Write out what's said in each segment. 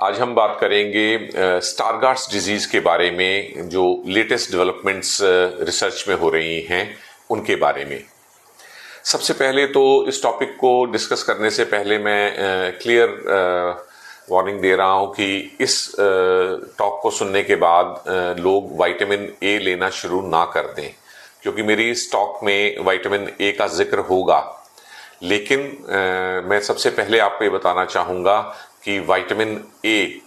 आज हम बात करेंगे स्टारगार्ड्स डिजीज के बारे में, जो लेटेस्ट डेवलपमेंट्स रिसर्च में हो रही हैं उनके बारे में। सबसे पहले तो इस टॉपिक को डिस्कस करने से पहले मैं क्लियर वार्निंग दे रहा हूं कि इस टॉक को सुनने के बाद लोग विटामिन ए लेना शुरू ना कर दें, क्योंकि मेरी इस टॉक में विटामिन ए का जिक्र होगा। लेकिन मैं सबसे पहले आपको ये बताना चाहूँगा कि विटामिन ए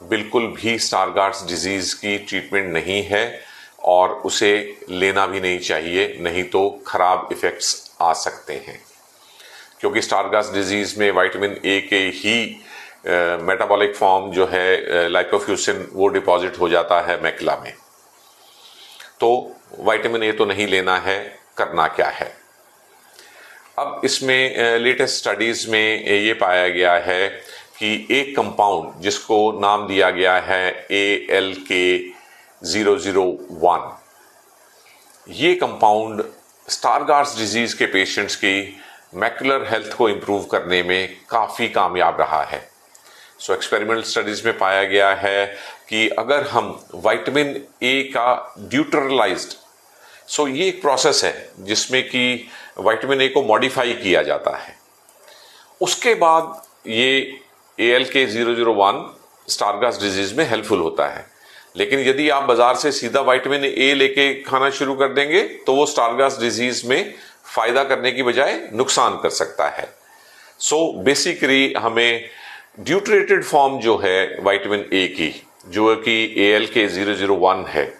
बिल्कुल भी स्टारगार्ड्स डिजीज़ की ट्रीटमेंट नहीं है और उसे लेना भी नहीं चाहिए, नहीं तो खराब इफ़ेक्ट्स आ सकते हैं। क्योंकि स्टारगार्ड्स डिजीज़ में विटामिन ए के ही मेटाबॉलिक फॉर्म जो है लाइपोफ्यूसिन, वो डिपॉजिट हो जाता है मैकुला में। तो विटामिन ए तो नहीं लेना है। करना क्या है? अब इसमें लेटेस्ट स्टडीज़ में ये पाया गया है कि एक कंपाउंड जिसको नाम दिया गया है ALK001, ये कंपाउंड स्टारगार्ड्स डिजीज़ के पेशेंट्स की मैकुलर हेल्थ को इम्प्रूव करने में काफ़ी कामयाब रहा है। सो एक्सपेरिमेंटल स्टडीज़ में पाया गया है कि अगर हम विटामिन ए का ड्यूटरलाइज्ड, सो ये एक प्रोसेस है जिसमें कि विटामिन ए को मॉडिफाई किया जाता है, उसके बाद ये ALK001 स्टारगार्ड्स डिजीज में हेल्पफुल होता है। लेकिन यदि आप बाजार से सीधा विटामिन ए लेके खाना शुरू कर देंगे तो वो स्टारगार्ड्स डिजीज में फायदा करने की बजाय नुकसान कर सकता है। सो बेसिकली हमें ड्यूटरेटेड फॉर्म जो है विटामिन ए की, जो कि ALK001 है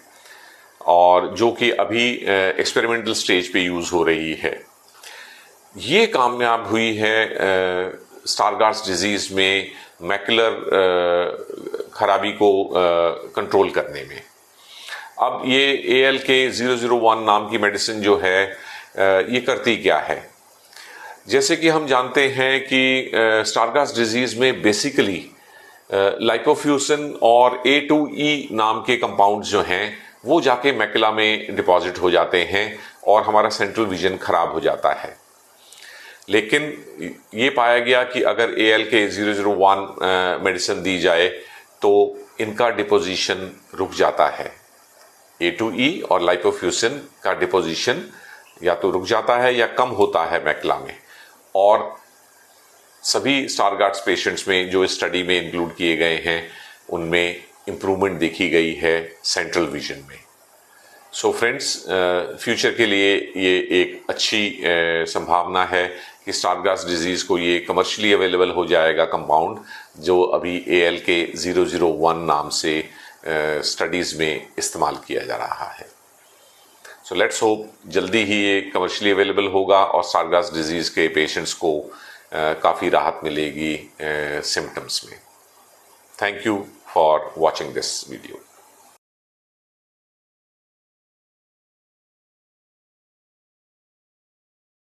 और जो कि अभी एक्सपेरिमेंटल स्टेज पे यूज हो रही है, ये कामयाब हुई है स्टारगार्ड्स डिजीज में मैकुलर खराबी को कंट्रोल करने में। अब ये ALK001 नाम की मेडिसिन जो है ये करती क्या है? जैसे कि हम जानते हैं कि स्टारगार्ड्स डिजीज में बेसिकली लाइपोफ्यूसिन और A2E नाम के कंपाउंड्स जो हैं वो जाके मैकुला में डिपॉजिट हो जाते हैं और हमारा सेंट्रल विजन खराब हो जाता है। लेकिन ये पाया गया कि अगर ALK001 मेडिसिन दी जाए तो इनका डिपोजिशन रुक जाता है। A2E और लाइपोफ्यूसिन का डिपोजिशन या तो रुक जाता है या कम होता है मैकुला में। और सभी स्टारगार्ड्स पेशेंट्स में जो इस स्टडी में इंक्लूड किए गए हैं उनमें इम्प्रूवमेंट देखी गई है सेंट्रल विजन में। सो फ्रेंड्स, फ्यूचर के लिए ये एक अच्छी संभावना है कि स्टारगार्ड्स डिजीज को ये कमर्शियली अवेलेबल हो जाएगा कंपाउंड, जो अभी ALK001 नाम से स्टडीज में इस्तेमाल किया जा रहा है। सो लेट्स होप जल्दी ही ये कमर्शियली अवेलेबल होगा और स्टारगार्ड्स डिजीज के पेशेंट्स को काफ़ी राहत मिलेगी सिम्टम्स में। Thank you for watching this video.